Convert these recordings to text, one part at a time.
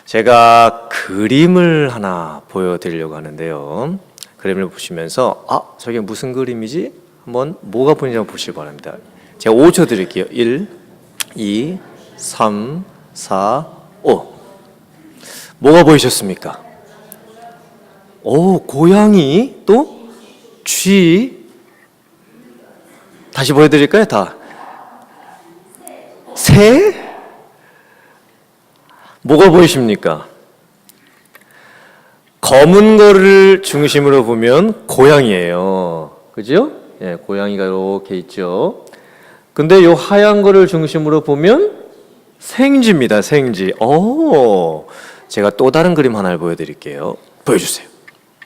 제가 그림을 하나 보여드리려고 하는데요. 그림을 보시면서 저게 무슨 그림이지? 한번 뭐가 보이는지 한번 보시기 바랍니다. 제가 5초 드릴게요. 1, 2, 3, 4, 5. 뭐가 보이셨습니까? 고양이, 또 쥐. 다시 보여드릴까요? 새? 뭐가 보이십니까? 검은 거를 중심으로 보면 고양이에요. 그죠? 예, 고양이가 이렇게 있죠. 근데 요 하얀 거를 중심으로 보면 생쥐입니다. 생쥐. 제가 또 다른 그림 하나를 보여드릴게요. 보여주세요.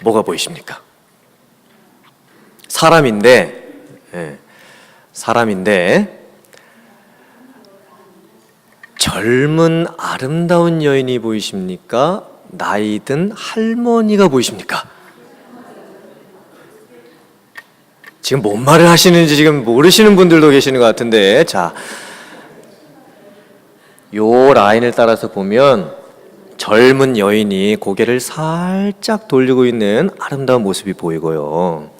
뭐가 보이십니까? 사람인데, 젊은 아름다운 여인이 보이십니까? 나이 든 할머니가 보이십니까? 지금 뭔 말을 하시는지 지금 모르시는 분들도 계시는 것 같은데, 자, 요 라인을 따라서 보면 젊은 여인이 고개를 살짝 돌리고 있는 아름다운 모습이 보이고요.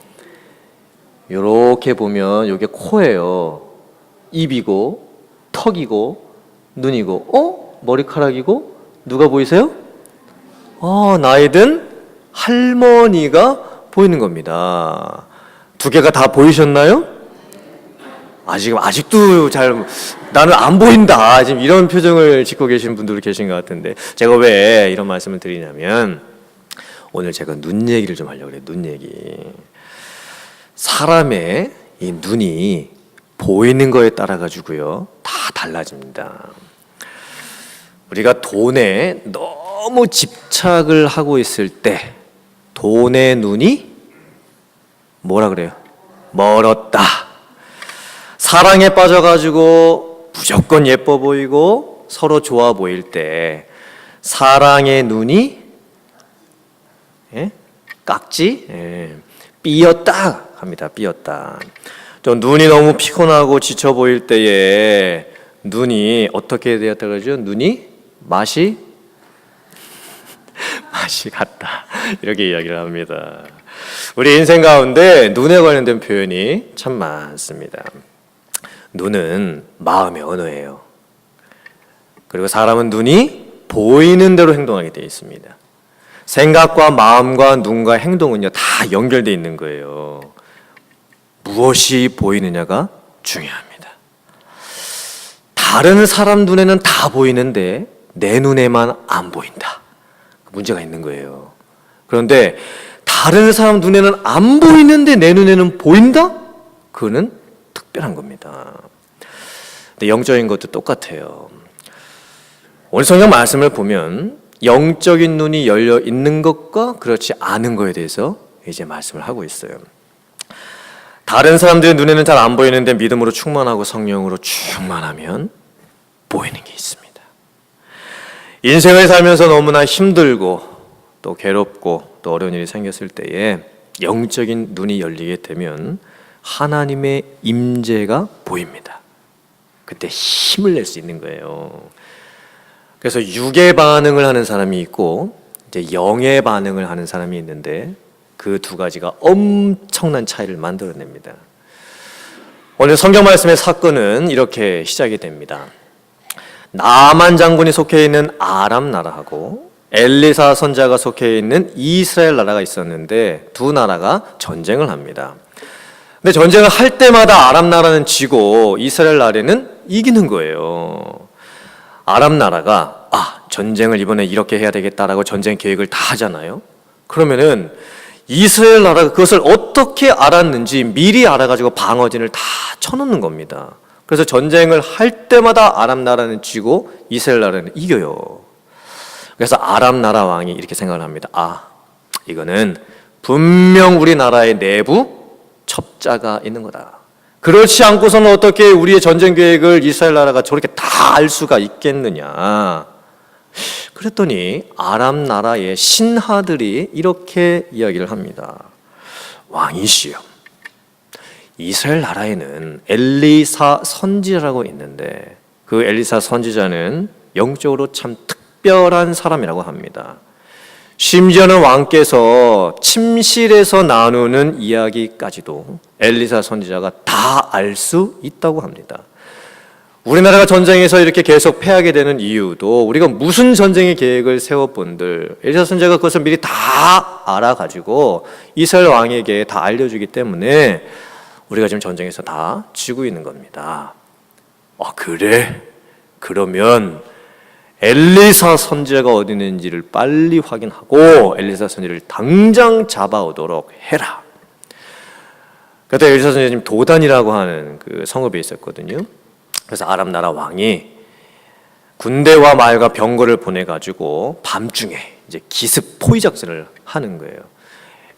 요렇게 보면 요게 코예요. 입이고 턱이고 눈이고 머리카락이고 누가 보이세요? 나이든 할머니가 보이는 겁니다. 두 개가 다 보이셨나요? 아직도 나는 안 보인다. 지금 이런 표정을 짓고 계신 분들이 계신 것 같은데, 제가 왜 이런 말씀을 드리냐면, 오늘 제가 눈 얘기를 좀 하려고 그래요. 눈 얘기. 사람의 이 눈이 보이는 거에 따라 가지고요, 다 달라집니다. 우리가 돈에 너무 집착을 하고 있을 때 돈의 눈이 뭐라 그래요? 멀었다. 사랑에 빠져가지고 무조건 예뻐 보이고 서로 좋아 보일 때 사랑의 눈이 깍지? 삐었다 합니다. 삐었다. 좀 눈이 너무 피곤하고 지쳐 보일 때에 눈이 어떻게 되었다 그러죠? 눈이 맛이 같다. 이렇게 이야기를 합니다. 우리 인생 가운데 눈에 관련된 표현이 참 많습니다. 눈은 마음의 언어예요. 그리고 사람은 눈이 보이는 대로 행동하게 되어 있습니다. 생각과 마음과 눈과 행동은요, 다 연결되어 있는 거예요. 무엇이 보이느냐가 중요합니다. 다른 사람 눈에는 다 보이는데 내 눈에만 안 보인다. 문제가 있는 거예요. 그런데 다른 사람 눈에는 안 보이는데 내 눈에는 보인다? 그거는 특별한 겁니다. 근데 영적인 것도 똑같아요. 오늘 성경 말씀을 보면 영적인 눈이 열려 있는 것과 그렇지 않은 것에 대해서 이제 말씀을 하고 있어요. 다른 사람들의 눈에는 잘 안 보이는데 믿음으로 충만하고 성령으로 충만하면 보이는 게 있습니다. 인생을 살면서 너무나 힘들고 또 괴롭고 또 어려운 일이 생겼을 때에 영적인 눈이 열리게 되면 하나님의 임재가 보입니다. 그때 힘을 낼 수 있는 거예요. 그래서 육의 반응을 하는 사람이 있고 이제 영의 반응을 하는 사람이 있는데 그 두 가지가 엄청난 차이를 만들어냅니다. 오늘 성경 말씀의 사건은 이렇게 시작이 됩니다. 나만 장군이 속해 있는 아람 나라하고 엘리사 선지자가 속해 있는 이스라엘 나라가 있었는데 두 나라가 전쟁을 합니다. 근데 전쟁을 할 때마다 아람 나라는 지고 이스라엘 나라는 이기는 거예요. 아람 나라가 전쟁을 이번에 이렇게 해야 되겠다라고 전쟁 계획을 다 하잖아요. 그러면은 이스라엘 나라가 그것을 어떻게 알았는지 미리 알아가지고 방어진을 다 쳐놓는 겁니다. 그래서 전쟁을 할 때마다 아람 나라는 지고 이스라엘 나라는 이겨요. 그래서 아람 나라 왕이 이렇게 생각을 합니다. 이거는 분명 우리 나라의 내부 첩자가 있는 거다. 그렇지 않고서는 어떻게 우리의 전쟁 계획을 이스라엘 나라가 저렇게 다 알 수가 있겠느냐. 그랬더니 아람 나라의 신하들이 이렇게 이야기를 합니다. 왕이시여, 이스라엘 나라에는 엘리사 선지자라고 있는데 그 엘리사 선지자는 영적으로 참 특별한 사람이라고 합니다. 심지어는 왕께서 침실에서 나누는 이야기까지도 엘리사 선지자가 다 알 수 있다고 합니다. 우리나라가 전쟁에서 이렇게 계속 패하게 되는 이유도 우리가 무슨 전쟁의 계획을 세워본들 엘리사 선지자가 그것을 미리 다 알아가지고 이스라엘 왕에게 다 알려주기 때문에 우리가 지금 전쟁에서 다 지고 있는 겁니다. 그래? 그러면 엘리사 선지자가 어디 있는지를 빨리 확인하고 엘리사 선지자를 당장 잡아오도록 해라. 그때 엘리사 선지자님 도단이라고 하는 그 성읍에 있었거든요. 그래서 아람 나라 왕이 군대와 말과 병거를 보내가지고 밤중에 이제 기습 포위 작전을 하는 거예요.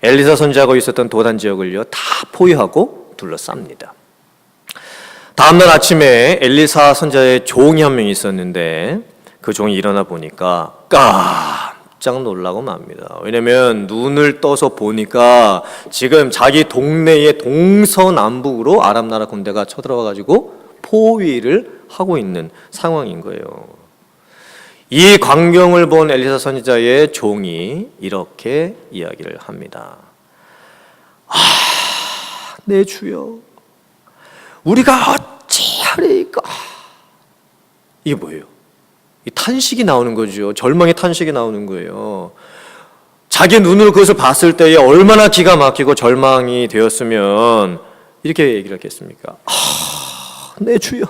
엘리사 선지자가 있었던 도단 지역을요 다 포위하고 둘러쌉니다. 다음날 아침에 엘리사 선지자의 종이 한 명 있었는데 그 종이 일어나 보니까 깜짝 놀라고 맙니다. 왜냐면 눈을 떠서 보니까 지금 자기 동네의 동서남북으로 아람 나라 군대가 쳐들어와 가지고 포위를 하고 있는 상황인 거예요. 이 광경을 본 엘리사 선지자의 종이 이렇게 이야기를 합니다. 내 주여, 우리가 어찌하리까? 이게 뭐예요? 이 탄식이 나오는 거죠. 절망의 탄식이 나오는 거예요. 자기 눈으로 그것을 봤을 때에 얼마나 기가 막히고 절망이 되었으면 이렇게 얘기를 했겠습니까? 내 주여,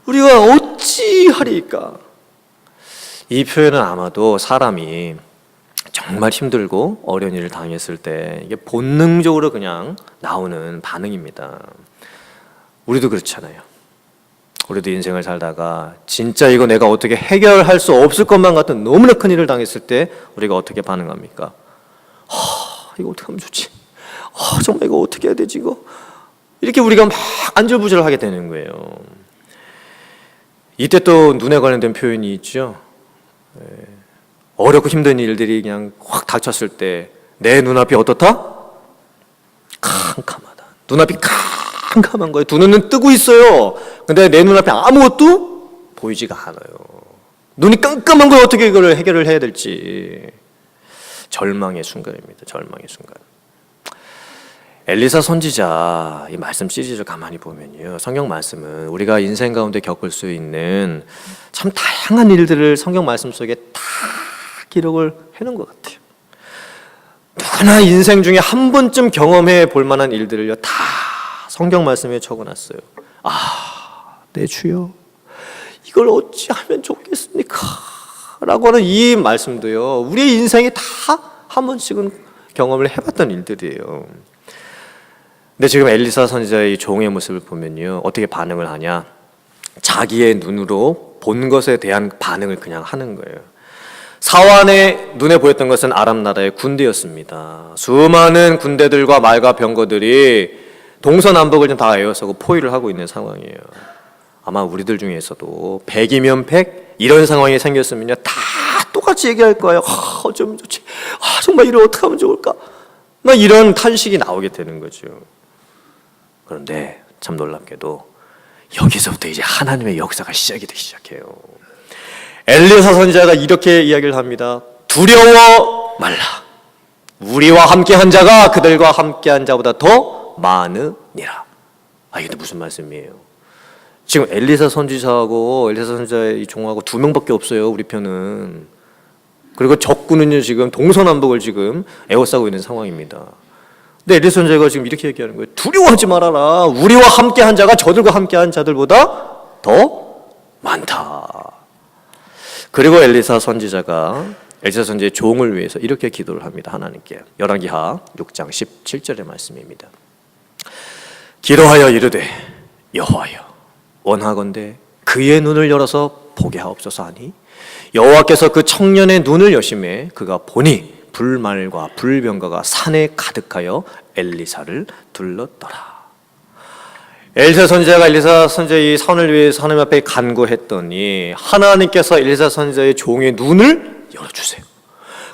우리가 어찌하리까? 이 표현은 아마도 사람이 정말 힘들고 어려운 일을 당했을 때 이게 본능적으로 그냥 나오는 반응입니다. 우리도 그렇잖아요. 우리도 인생을 살다가 진짜 이거 내가 어떻게 해결할 수 없을 것만 같은 너무나 큰 일을 당했을 때 우리가 어떻게 반응합니까? 이거 어떻게 하면 좋지? 정말 이거 어떻게 해야 되지 이거? 이렇게 우리가 막 안절부절하게 되는 거예요. 이때 또 눈에 관련된 표현이 있죠. 어렵고 힘든 일들이 그냥 확 닥쳤을 때 내 눈앞이 어떻다? 캄캄하다. 눈앞이 캄캄한 거예요. 두 눈은 뜨고 있어요. 근데 내 눈앞에 아무것도 보이지가 않아요. 눈이 깜깜한 걸 어떻게 이걸 해결을 해야 될지. 절망의 순간입니다. 절망의 순간. 엘리사 선지자 이 말씀 시리즈를 가만히 보면요, 성경 말씀은 우리가 인생 가운데 겪을 수 있는 참 다양한 일들을 성경 말씀 속에 다 기록을 해놓은 것 같아요. 누구나 인생 중에 한 번쯤 경험해 볼 만한 일들을요 다 성경 말씀에 적어놨어요. 내 주여, 이걸 어찌하면 좋겠습니까? 라고 하는 이 말씀도요 우리의 인생에 다 한 번씩은 경험을 해봤던 일들이에요. 근데 지금 엘리사 선지자의 종의 모습을 보면요 어떻게 반응을 하냐? 자기의 눈으로 본 것에 대한 반응을 그냥 하는 거예요. 사환의 눈에 보였던 것은 아람 나라의 군대였습니다. 수많은 군대들과 말과 병거들이 동서남북을 좀 다 에워싸고 포위를 하고 있는 상황이에요. 아마 우리들 중에서도 100이면 100 이런 상황이 생겼으면요 다 똑같이 얘기할 거예요. 어쩌면 좋지? 정말 이걸 어떻게 하면 좋을까? 막 이런 탄식이 나오게 되는 거죠. 그런데 참 놀랍게도 여기서부터 이제 하나님의 역사가 시작이 되기 시작해요. 엘리사 선지자가 이렇게 이야기를 합니다. 두려워 말라. 우리와 함께한 자가 그들과 함께한 자보다 더 많으니라. 이게 무슨 말씀이에요? 지금 엘리사 선지자하고 엘리사 선지자의 종하고 2명밖에 없어요. 우리 편은. 그리고 적군은요 지금 동서남북을 지금 에워싸고 있는 상황입니다. 근데 엘리사 선지자가 지금 이렇게 얘기하는 거예요. 두려워하지 말아라. 우리와 함께한 자가 저들과 함께한 자들보다 더 많다. 그리고 엘리사 선지자가 엘리사 선지자의 종을 위해서 이렇게 기도를 합니다. 하나님께. 열왕기하 6장 17절의 말씀입니다. 기도하여 이르되 여호와여, 원하건대 그의 눈을 열어서 보게 하옵소서 하니 여호와께서 그 청년의 눈을 여심해 그가 보니 불말과 불병거가 산에 가득하여 엘리사를 둘렀더라. 엘리사 선지자가 엘리사 선지자의 선을 위해서 하나님 앞에 간구했더니 하나님께서 엘리사 선지자의 종의 눈을 열어주세요.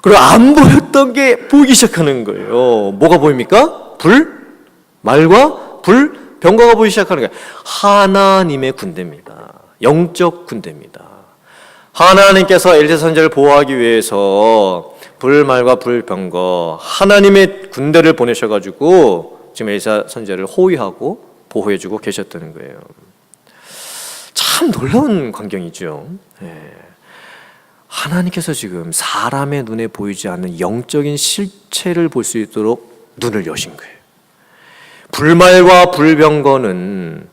그리고 안 보였던 게 보이기 시작하는 거예요. 뭐가 보입니까? 불, 말과 불, 병거가 보이기 시작하는 거예요. 하나님의 군대입니다. 영적 군대입니다. 하나님께서 엘리사 선지자를 보호하기 위해서 불말과 불병거 하나님의 군대를 보내셔가지고 지금 엘리사 선지자를 호위하고 보호해주고 계셨다는 거예요. 참 놀라운 광경이죠. 하나님께서 지금 사람의 눈에 보이지 않는 영적인 실체를 볼 수 있도록 눈을 여신 거예요. 불말과 불병거는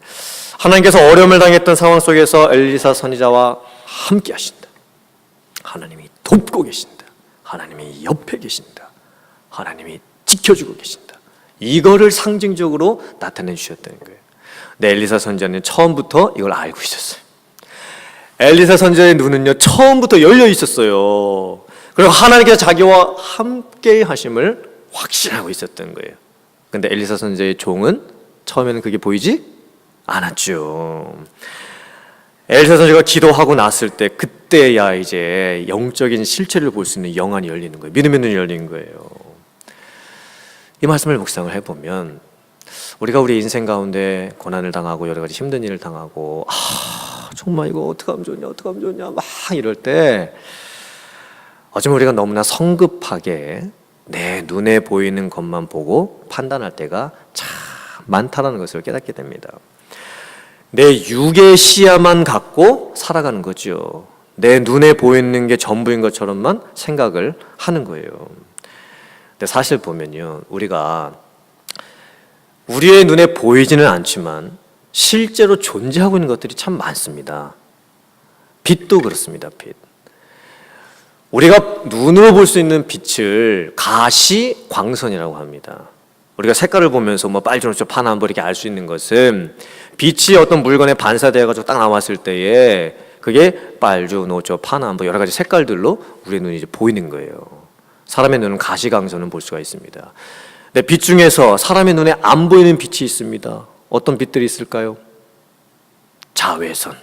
하나님께서 어려움을 당했던 상황 속에서 엘리사 선지자와 함께 하신다. 하나님이 돕고 계신다. 하나님이 옆에 계신다. 하나님이 지켜주고 계신다. 이거를 상징적으로 나타내 주셨다는 거예요. 네, 엘리사 선지자는 처음부터 이걸 알고 있었어요. 엘리사 선지자의 눈은요, 처음부터 열려 있었어요. 그리고 하나님께서 자기와 함께 하심을 확신하고 있었던 거예요. 근데 엘리사 선지자의 종은 처음에는 그게 보이지 않았죠. 엘리사 선지자가 기도하고 났을 때 그때야 이제 영적인 실체를 볼 수 있는 영안이 열리는 거예요. 믿음의 눈이 열리는 거예요. 이 말씀을 묵상을 해보면 우리가 우리 인생 가운데 고난을 당하고 여러 가지 힘든 일을 당하고 정말 이거 어떻게 하면 좋냐 막 이럴 때 어쩌면 우리가 너무나 성급하게 내 눈에 보이는 것만 보고 판단할 때가 참 많다는 것을 깨닫게 됩니다. 내 육의 시야만 갖고 살아가는 거죠. 내 눈에 보이는 게 전부인 것처럼만 생각을 하는 거예요. 근데 사실 보면요, 우리가 우리의 눈에 보이지는 않지만 실제로 존재하고 있는 것들이 참 많습니다. 빛도 그렇습니다. 빛. 우리가 눈으로 볼 수 있는 빛을 가시광선이라고 합니다. 우리가 색깔을 보면서 뭐 빨주노초 파란 이렇게 알 수 있는 것은 빛이 어떤 물건에 반사되어가지고 딱 나왔을 때에 그게 빨주노초 파란 여러 가지 색깔들로 우리의 눈이 이제 보이는 거예요. 사람의 눈은 가시광선을 볼 수가 있습니다. 근데 빛 중에서 사람의 눈에 안 보이는 빛이 있습니다. 어떤 빛들이 있을까요? 자외선.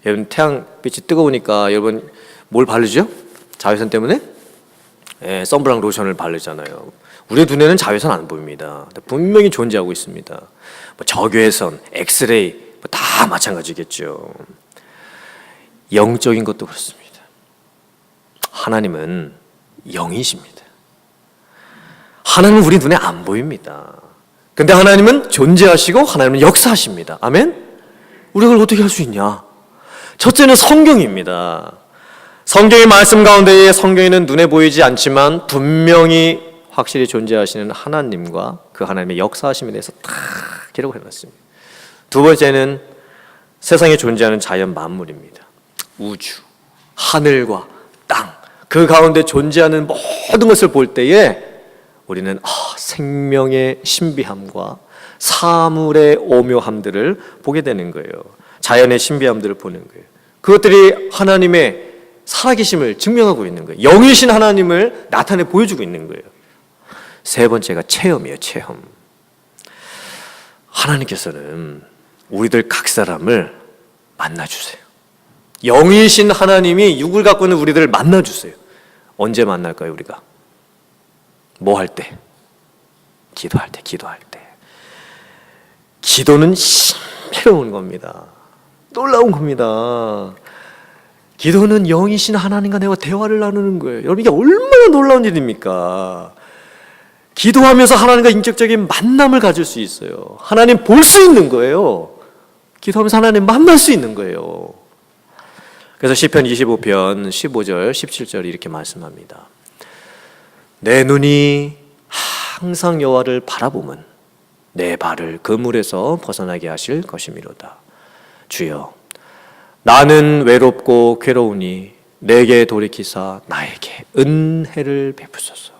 여러분 태양빛이 뜨거우니까 여러분 뭘 바르죠? 자외선 때문에? 선블락 로션을 바르잖아요. 우리 눈에는 자외선 안 보입니다. 분명히 존재하고 있습니다. 적외선, 엑스레이 다 마찬가지겠죠. 영적인 것도 그렇습니다. 하나님은 영이십니다. 하나님은 우리 눈에 안 보입니다. 근데 하나님은 존재하시고 하나님은 역사하십니다. 아멘? 우리가 그걸 어떻게 할 수 있냐? 첫째는 성경입니다. 성경의 말씀 가운데에 성경에는 눈에 보이지 않지만 분명히 확실히 존재하시는 하나님과 그 하나님의 역사하심에 대해서 다 기록을 해놨습니다. 두 번째는 세상에 존재하는 자연 만물입니다. 우주, 하늘과 땅, 그 가운데 존재하는 모든 것을 볼 때에 우리는 생명의 신비함과 사물의 오묘함들을 보게 되는 거예요. 자연의 신비함들을 보는 거예요. 그것들이 하나님의 살아계심을 증명하고 있는 거예요. 영이신 하나님을 나타내 보여주고 있는 거예요. 세 번째가 체험이에요. 체험. 하나님께서는 우리들 각 사람을 만나주세요. 영이신 하나님이 육을 갖고 있는 우리들을 만나주세요. 언제 만날까요, 우리가? 뭐 할 때? 기도할 때, 기도할 때. 기도는 신비로운 겁니다. 놀라운 겁니다. 기도는 영이신 하나님과 내가 대화를 나누는 거예요. 여러분, 이게 얼마나 놀라운 일입니까? 기도하면서 하나님과 인격적인 만남을 가질 수 있어요. 하나님 볼 수 있는 거예요. 기도하면서 하나님 만날 수 있는 거예요. 그래서 시편 25편 15절 17절 이렇게 말씀합니다. 내 눈이 항상 여호와를 바라보면 내 발을 그물에서 벗어나게 하실 것이미로다. 주여, 나는 외롭고 괴로우니 내게 돌이키사 나에게 은혜를 베푸소서.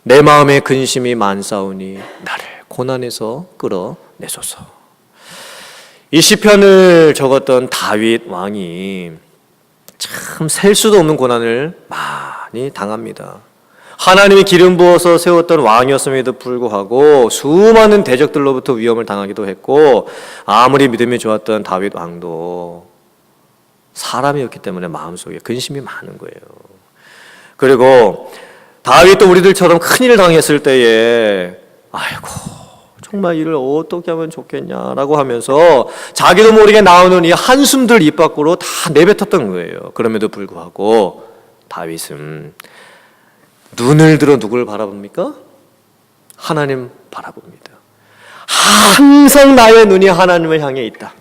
내 마음에 근심이 많사오니 나를 고난에서 끌어내소서. 이 시편을 적었던 다윗 왕이 참 셀 수도 없는 고난을 많이 당합니다. 하나님이 기름 부어서 세웠던 왕이었음에도 불구하고 수많은 대적들로부터 위험을 당하기도 했고, 아무리 믿음이 좋았던 다윗 왕도 사람이었기 때문에 마음속에 근심이 많은 거예요. 그리고 다윗도 우리들처럼 큰일을 당했을 때에 아이고 정말 이를 어떻게 하면 좋겠냐라고 하면서 자기도 모르게 나오는 이 한숨들 입 밖으로 다 내뱉었던 거예요. 그럼에도 불구하고 다윗은 눈을 들어 누구를 바라봅니까? 하나님 바라봅니다. 항상 나의 눈이 하나님을 향해 있다,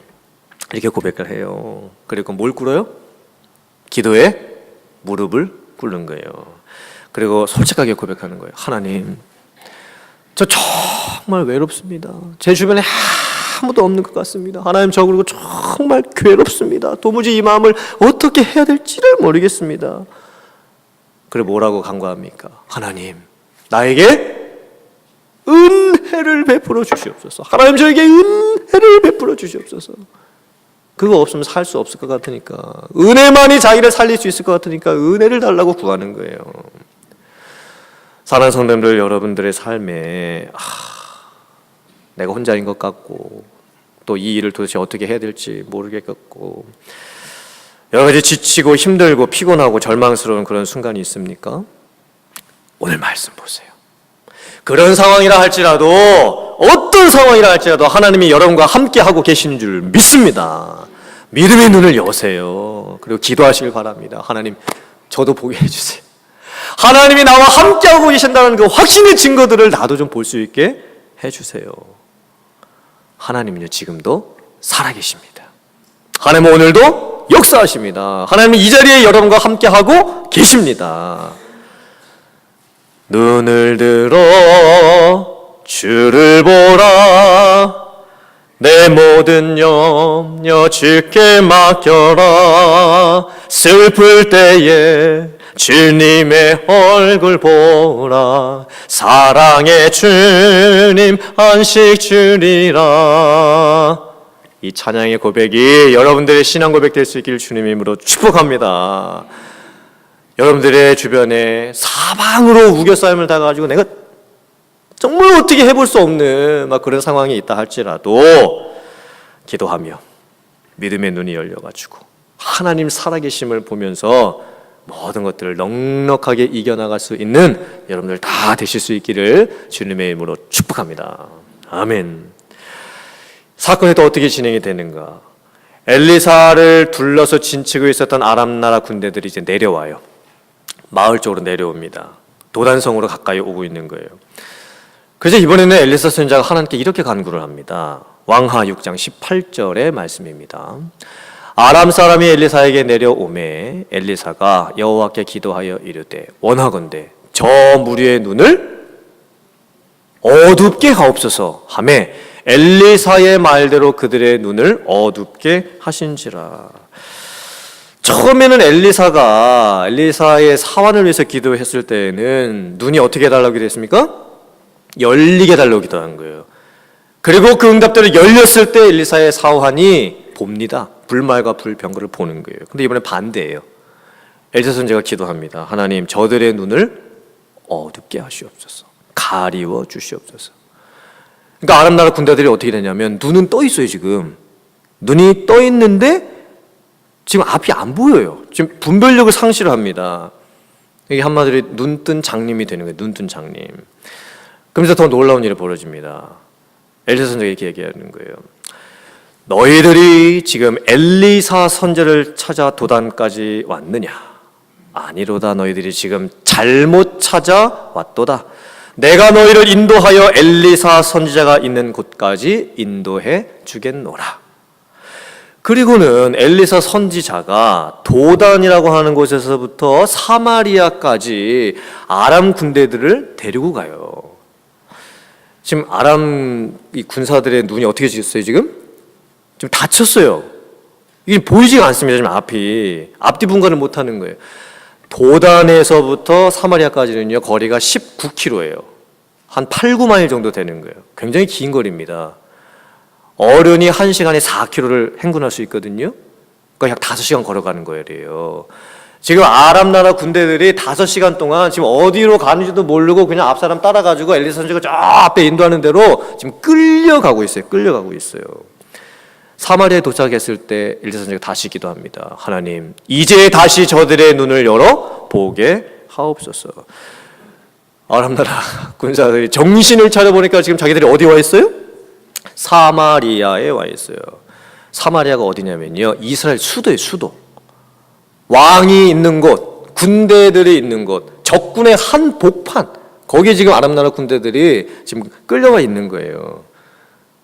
이렇게 고백을 해요. 그리고 뭘 꿇어요? 기도에 무릎을 꿇는 거예요. 그리고 솔직하게 고백하는 거예요. 하나님, 저 정말 외롭습니다. 제 주변에 아무도 없는 것 같습니다. 하나님, 저 그리고 정말 괴롭습니다. 도무지 이 마음을 어떻게 해야 될지를 모르겠습니다. 그래 뭐라고 간구합니까? 하나님, 나에게 은혜를 베풀어 주시옵소서. 하나님, 저에게 은혜를 베풀어 주시옵소서. 그거 없으면 살 수 없을 것 같으니까, 은혜만이 자기를 살릴 수 있을 것 같으니까 은혜를 달라고 구하는 거예요. 사랑하는 성도님들, 여러분들의 삶에 내가 혼자인 것 같고 또 이 일을 도대체 어떻게 해야 될지 모르겠고 여러 가지 지치고 힘들고 피곤하고 절망스러운 그런 순간이 있습니까? 오늘 말씀 보세요. 그런 상황이라 할지라도, 어떤 상황이라 할지라도 하나님이 여러분과 함께하고 계시는 줄 믿습니다. 믿음의 눈을 여세요. 그리고 기도하시길 바랍니다. 하나님, 저도 보게 해주세요. 하나님이 나와 함께하고 계신다는 그 확신의 증거들을 나도 좀 볼 수 있게 해주세요. 하나님은요, 지금도 살아계십니다. 하나님은 오늘도 역사하십니다. 하나님은 이 자리에 여러분과 함께하고 계십니다. 눈을 들어 주를 보라. 내 모든 염려 주께 맡겨라. 슬플 때에 주님의 얼굴 보라. 사랑의 주님 안식 주리라. 이 찬양의 고백이 여러분들의 신앙 고백 될 수 있기를 주님의 이름으로 축복합니다. 여러분들의 주변에 사방으로 우겨싸임을 당해가지고 내가 정말 어떻게 해볼 수 없는 그런 상황이 있다 할지라도 기도하며 믿음의 눈이 열려가지고 하나님 살아계심을 보면서 모든 것들을 넉넉하게 이겨나갈 수 있는 여러분들 다 되실 수 있기를 주님의 이름으로 축복합니다. 아멘. 사건이 또 어떻게 진행이 되는가? 엘리사를 둘러서 진치고 있었던 아람 나라 군대들이 이제 내려와요. 마을 쪽으로 내려옵니다. 도단성으로 가까이 오고 있는 거예요. 그래서 이번에는 엘리사 선지자가 하나님께 이렇게 간구를 합니다. 왕하 6장 18절의 말씀입니다. 아람 사람이 엘리사에게 내려오매 엘리사가 여호와께 기도하여 이르되 원하건대 저 무리의 눈을 어둡게 하옵소서 하매 엘리사의 말대로 그들의 눈을 어둡게 하신지라. 처음에는 엘리사의 사환을 위해서 기도했을 때에는 눈이 어떻게 해달라고 기도했습니까? 열리게 해달라고 기도한 거예요. 그리고 그 응답대로 열렸을 때 엘리사의 사환이 봅니다. 불말과 불병거를 보는 거예요. 근데 이번에 반대예요. 엘리사 선지자가 기도합니다. 하나님, 저들의 눈을 어둡게 하시옵소서. 가리워 주시옵소서. 그러니까 아람 나라 군대들이 어떻게 되냐면 눈은 떠 있어요. 지금 눈이 떠 있는데 지금 앞이 안 보여요. 지금 분별력을 상실합니다. 이게 한마디로 눈뜬 장님이 되는 거예요. 눈뜬 장님. 그러면서 더 놀라운 일이 벌어집니다. 엘리사 선지자가 이렇게 얘기하는 거예요. 너희들이 지금 엘리사 선지자를 찾아 도단까지 왔느냐? 아니로다. 너희들이 지금 잘못 찾아왔도다. 내가 너희를 인도하여 엘리사 선지자가 있는 곳까지 인도해 주겠노라. 그리고는 엘리사 선지자가 도단이라고 하는 곳에서부터 사마리아까지 아람 군대들을 데리고 가요. 지금 아람 이 군사들의 눈이 어떻게 됐어요? 지금 다쳤어요. 이게 보이지가 않습니다. 지금 앞뒤 분간을 못하는 거예요. 도단에서부터 사마리아까지는요 거리가 19km예요. 한 8, 9마일 정도 되는 거예요. 굉장히 긴 거리입니다. 어른이 1시간에 4km를 행군할 수 있거든요. 그러니까 약 5시간 걸어가는 거예요. 지금 아람 나라 군대들이 5시간 동안 지금 어디로 가는지도 모르고 그냥 앞사람 따라가지고 엘리사 선지자가 저 앞에 인도하는 대로 지금 끌려가고 있어요. 사마리아에 도착했을 때 엘리사 선지자가 다시 기도합니다. 하나님, 이제 다시 저들의 눈을 열어 보게 하옵소서. 아람 나라 군사들이 정신을 차려보니까 지금 자기들이 어디 와 있어요? 사마리아에 와 있어요. 사마리아가 어디냐면요, 이스라엘 수도예요. 수도. 왕이 있는 곳, 군대들이 있는 곳, 적군의 한복판, 거기에 지금 아람 나라 군대들이 지금 끌려가 있는 거예요.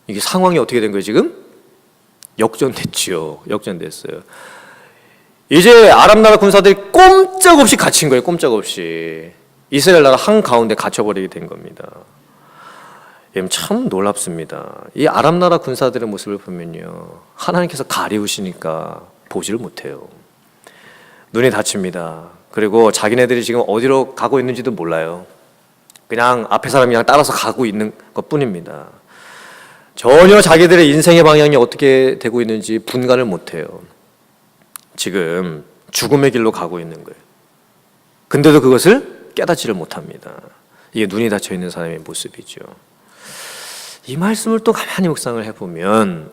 이게 상황이 어떻게 된 거예요 지금? 역전됐죠. 역전됐어요. 이제 아람 나라 군사들이 꼼짝없이 갇힌 거예요. 꼼짝없이 이스라엘 나라 한가운데 갇혀버리게 된 겁니다. 참 놀랍습니다. 이 아람 나라 군사들의 모습을 보면요, 하나님께서 가리우시니까 보지를 못해요. 눈이 다칩니다. 그리고 자기네들이 지금 어디로 가고 있는지도 몰라요. 그냥 앞에 사람이 그냥 따라서 가고 있는 것뿐입니다. 전혀 자기들의 인생의 방향이 어떻게 되고 있는지 분간을 못해요. 지금 죽음의 길로 가고 있는 거예요. 근데도 그것을 깨닫지를 못합니다. 이게 눈이 닫혀 있는 사람의 모습이죠. 이 말씀을 또 가만히 묵상을 해보면,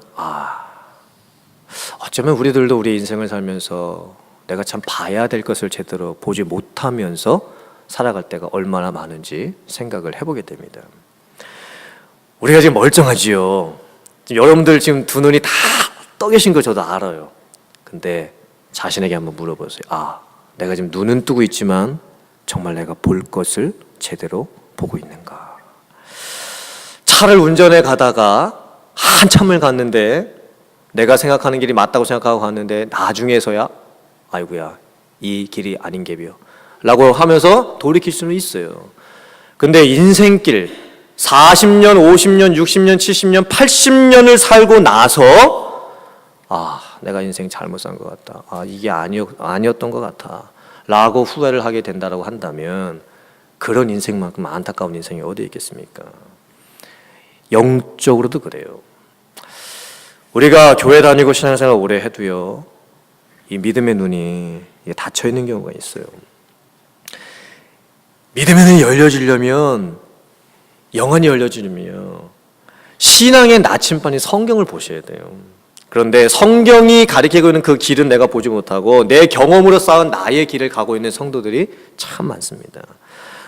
어쩌면 우리들도 우리 인생을 살면서 내가 참 봐야 될 것을 제대로 보지 못하면서 살아갈 때가 얼마나 많은지 생각을 해보게 됩니다. 우리가 지금 멀쩡하지요. 지금 여러분들 지금 두 눈이 다 떠 계신 거 저도 알아요. 근데 자신에게 한번 물어보세요. 내가 지금 눈은 뜨고 있지만 정말 내가 볼 것을 제대로 보고 있는가? 차를 운전해 가다가 한참을 갔는데 내가 생각하는 길이 맞다고 생각하고 갔는데 나중에서야 아이고야, 이 길이 아닌 게비요 라고 하면서 돌이킬 수는 있어요. 근데 인생길 40년, 50년, 60년, 70년, 80년을 살고 나서 내가 인생 잘못 산 것 같다. 이게 아니었던 것 같아. 라고 후회를 하게 된다고 한다면 그런 인생만큼 안타까운 인생이 어디 있겠습니까? 영적으로도 그래요. 우리가 교회 다니고 신앙생활 오래 해도요, 이 믿음의 눈이 닫혀 있는 경우가 있어요. 믿음의 눈이 열려지려면, 영원히 열려지려면 신앙의 나침반인 성경을 보셔야 돼요. 그런데 성경이 가리키고 있는 그 길은 내가 보지 못하고 내 경험으로 쌓은 나의 길을 가고 있는 성도들이 참 많습니다.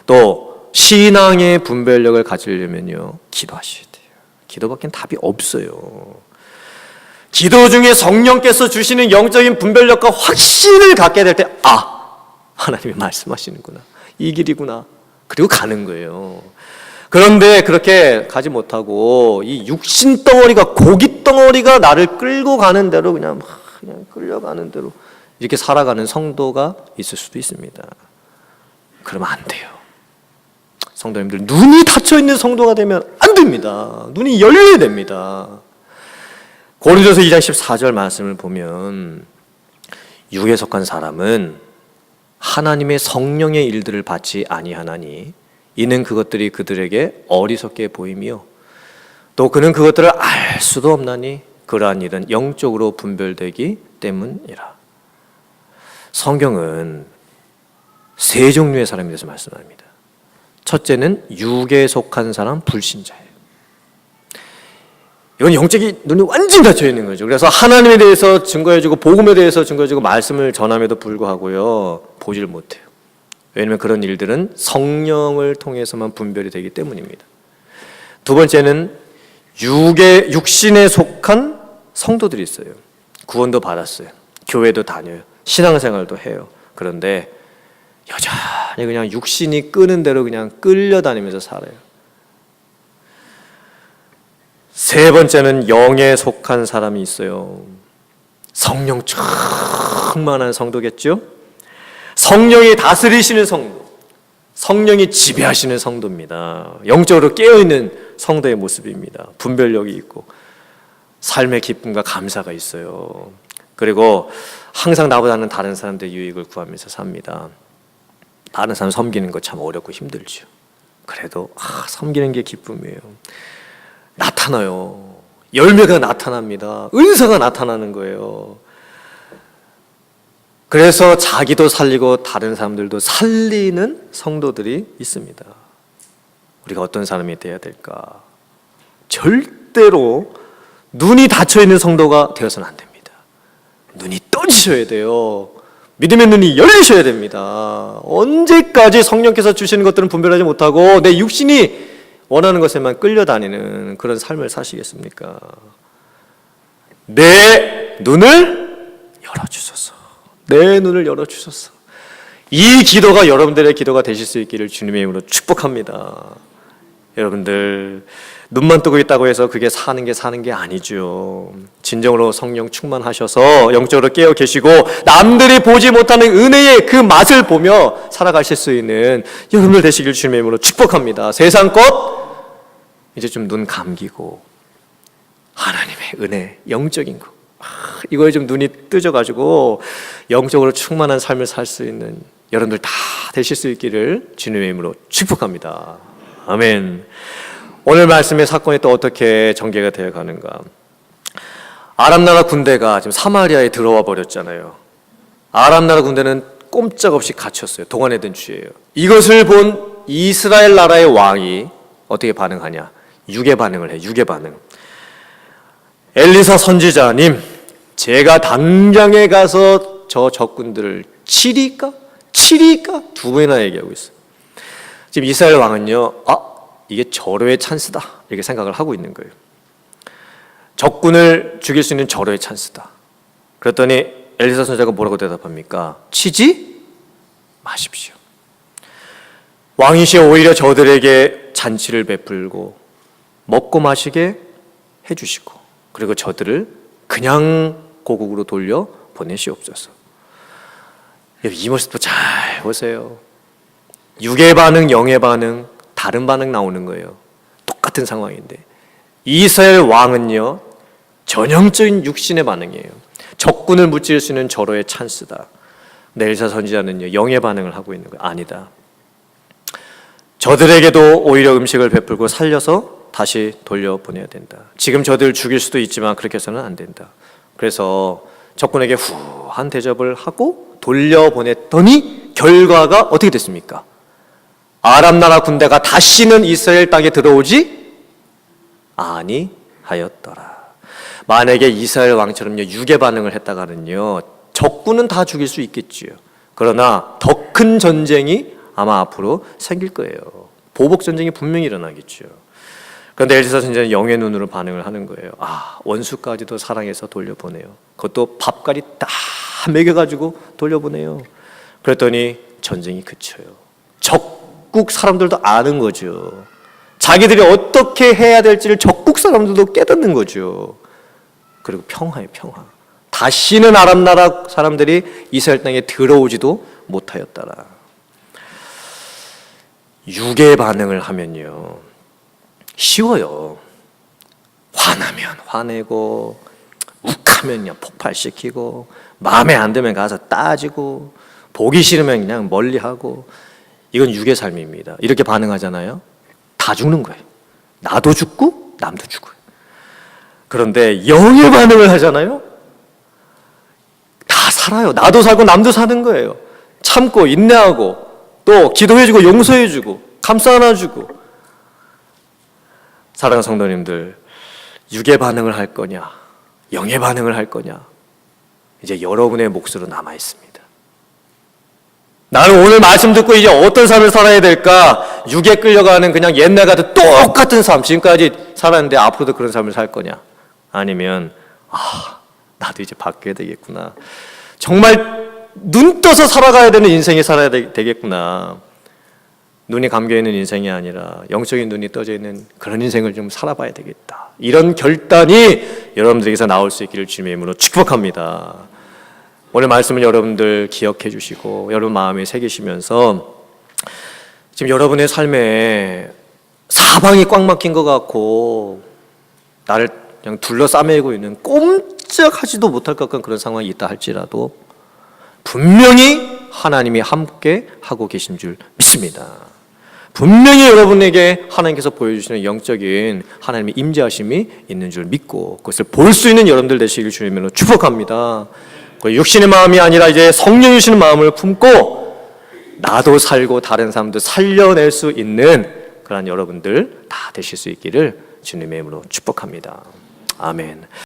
또 신앙의 분별력을 가지려면요, 기도하셔야 돼요. 기도밖엔 답이 없어요. 기도 중에 성령께서 주시는 영적인 분별력과 확신을 갖게 될 때, 하나님이 말씀하시는구나, 이 길이구나, 그리고 가는 거예요. 그런데 그렇게 가지 못하고 이 육신 덩어리가, 고기 덩어리가 나를 끌고 가는 대로 그냥 끌려가는 대로 이렇게 살아가는 성도가 있을 수도 있습니다. 그러면 안 돼요. 성도님들, 눈이 닫혀 있는 성도가 되면 안 됩니다. 눈이 열려야 됩니다. 고린도서 2장 14절 말씀을 보면, 육에 속한 사람은 하나님의 성령의 일들을 받지 아니하나니 이는 그것들이 그들에게 어리석게 보이며 또 그는 그것들을 알 수도 없나니 그러한 일은 영적으로 분별되기 때문이라. 성경은 세 종류의 사람에 대해서 말씀합니다. 첫째는 육에 속한 사람, 불신자예요. 이건 영적인 눈이 완전히 닫혀 있는 거죠. 그래서 하나님에 대해서 증거해주고 복음에 대해서 증거해주고 말씀을 전함에도 불구하고요, 보질 못해요. 왜냐하면 그런 일들은 성령을 통해서만 분별이 되기 때문입니다. 두 번째는 육신에 속한 성도들이 있어요. 구원도 받았어요. 교회도 다녀요. 신앙생활도 해요. 그런데 여전히 그냥 육신이 끄는 대로 그냥 끌려다니면서 살아요. 세 번째는 영에 속한 사람이 있어요. 성령 충만한 성도겠죠? 성령이 다스리시는 성도, 성령이 지배하시는 성도입니다. 영적으로 깨어있는 성도의 모습입니다. 분별력이 있고 삶의 기쁨과 감사가 있어요. 그리고 항상 나보다는 다른 사람들의 유익을 구하면서 삽니다. 다른 사람 섬기는 거 참 어렵고 힘들죠. 그래도 섬기는 게 기쁨이에요. 나타나요. 열매가 나타납니다. 은사가 나타나는 거예요. 그래서 자기도 살리고 다른 사람들도 살리는 성도들이 있습니다. 우리가 어떤 사람이 되어야 될까? 절대로 눈이 닫혀 있는 성도가 되어서는 안 됩니다. 눈이 떠지셔야 돼요. 믿음의 눈이 열리셔야 됩니다. 언제까지 성령께서 주시는 것들은 분별하지 못하고 내 육신이 원하는 것에만 끌려다니는 그런 삶을 사시겠습니까? 내 눈을 열어주소서. 내 눈을 열어주소서. 이 기도가 여러분들의 기도가 되실 수 있기를 주님의 이름으로 축복합니다. 여러분들 눈만 뜨고 있다고 해서 그게 사는 게 아니죠. 진정으로 성령 충만하셔서 영적으로 깨어 계시고 남들이 보지 못하는 은혜의 그 맛을 보며 살아가실 수 있는 여러분들 되시길 주님의 이름으로 축복합니다. 세상 것 이제 좀 눈 감기고 하나님의 은혜, 영적인 거 이거에 좀 눈이 뜨져가지고 영적으로 충만한 삶을 살 수 있는 여러분들 다 되실 수 있기를 주님의 이름으로 축복합니다. 아멘. 오늘 말씀의 사건이 또 어떻게 전개가 되어 가는가? 아람 나라 군대가 지금 사마리아에 들어와 버렸잖아요. 아람 나라 군대는 꼼짝없이 갇혔어요. 동안에 든 죄예요. 이것을 본 이스라엘 나라의 왕이 어떻게 반응하냐? 유괴 반응을 해. 유괴 반응. 엘리사 선지자님, 제가 당장에 가서 저 적군들을 치리까? 두 번이나 얘기하고 있어요. 지금 이스라엘 왕은요, 이게 절호의 찬스다 이렇게 생각을 하고 있는 거예요. 적군을 죽일 수 있는 절호의 찬스다. 그랬더니 엘리사 선지자가 뭐라고 대답합니까? 치지 마십시오. 왕이시여 오히려 저들에게 잔치를 베풀고 먹고 마시게 해주시고 그리고 저들을 그냥 고국으로 돌려 보내시옵소서. 이 모습도 잘 보세요. 육의 반응, 영의 반응, 다른 반응 나오는 거예요. 똑같은 상황인데 이스라엘 왕은요 전형적인 육신의 반응이에요. 적군을 무찌를 수 있는 절호의 찬스다. 근데 엘리사 선지자는요 영의 반응을 하고 있는 거예요. 아니다. 저들에게도 오히려 음식을 베풀고 살려서 다시 돌려보내야 된다. 지금 저들을 죽일 수도 있지만 그렇게 해서는 안 된다. 그래서 적군에게 후한 대접을 하고 돌려보냈더니 결과가 어떻게 됐습니까? 아람 나라 군대가 다시는 이스라엘 땅에 들어오지 아니하였더라. 만약에 이스라엘 왕처럼요 유괴 반응을 했다가는요 적군은 다 죽일 수 있겠지요. 그러나 더 큰 전쟁이 아마 앞으로 생길 거예요. 보복 전쟁이 분명히 일어나겠죠. 그런데 엘리사 선지자는 영의 눈으로 반응을 하는 거예요. 원수까지도 사랑해서 돌려보내요. 그것도 밥까지 다 먹여가지고 돌려보내요. 그랬더니 전쟁이 그쳐요. 적국 사람들도 아는 거죠. 자기들이 어떻게 해야 될지를 적국 사람들도 깨닫는 거죠. 그리고 평화예요, 평화. 다시는 아람 나라 사람들이 이스라엘 땅에 들어오지도 못하였더라. 유괴 반응을 하면요 쉬워요. 화나면 화내고 욱하면 그냥 폭발시키고 마음에 안 들면 가서 따지고 보기 싫으면 그냥 멀리하고 이건 유괴 삶입니다. 이렇게 반응하잖아요. 다 죽는 거예요. 나도 죽고 남도 죽어요. 그런데 영의 반응을 하잖아요. 다 살아요. 나도 살고 남도 사는 거예요. 참고 인내하고 또 기도해주고 용서해주고 감싸 안아주고. 사랑하는 성도님들, 육의 반응을 할 거냐 영의 반응을 할 거냐 이제 여러분의 몫으로 남아 있습니다. 나는 오늘 말씀 듣고 이제 어떤 삶을 살아야 될까? 육에 끌려가는 그냥 옛날 같은 똑같은 삶 지금까지 살았는데 앞으로도 그런 삶을 살 거냐? 아니면 나도 이제 바뀌어야 되겠구나. 정말 눈 떠서 살아가야 되는 인생이 살아야 되겠구나. 눈이 감겨있는 인생이 아니라 영적인 눈이 떠져 있는 그런 인생을 좀 살아봐야 되겠다. 이런 결단이 여러분들에게서 나올 수 있기를 주님의 이름으로 축복합니다. 오늘 말씀을 여러분들 기억해 주시고 여러분 마음에 새기시면서 지금 여러분의 삶에 사방이 꽉 막힌 것 같고 나를 그냥 둘러싸매고 있는 꼼짝하지도 못할 것 같은 그런 상황이 있다 할지라도 분명히 하나님이 함께 하고 계신 줄 믿습니다. 분명히 여러분에게 하나님께서 보여주시는 영적인 하나님의 임재하심이 있는 줄 믿고 그것을 볼 수 있는 여러분들 되시길 주님으로 축복합니다. 육신의 마음이 아니라 이제 성령이 주시는 마음을 품고 나도 살고 다른 사람도 살려낼 수 있는 그런 여러분들 다 되실 수 있기를 주님의 이름으로 축복합니다. 아멘.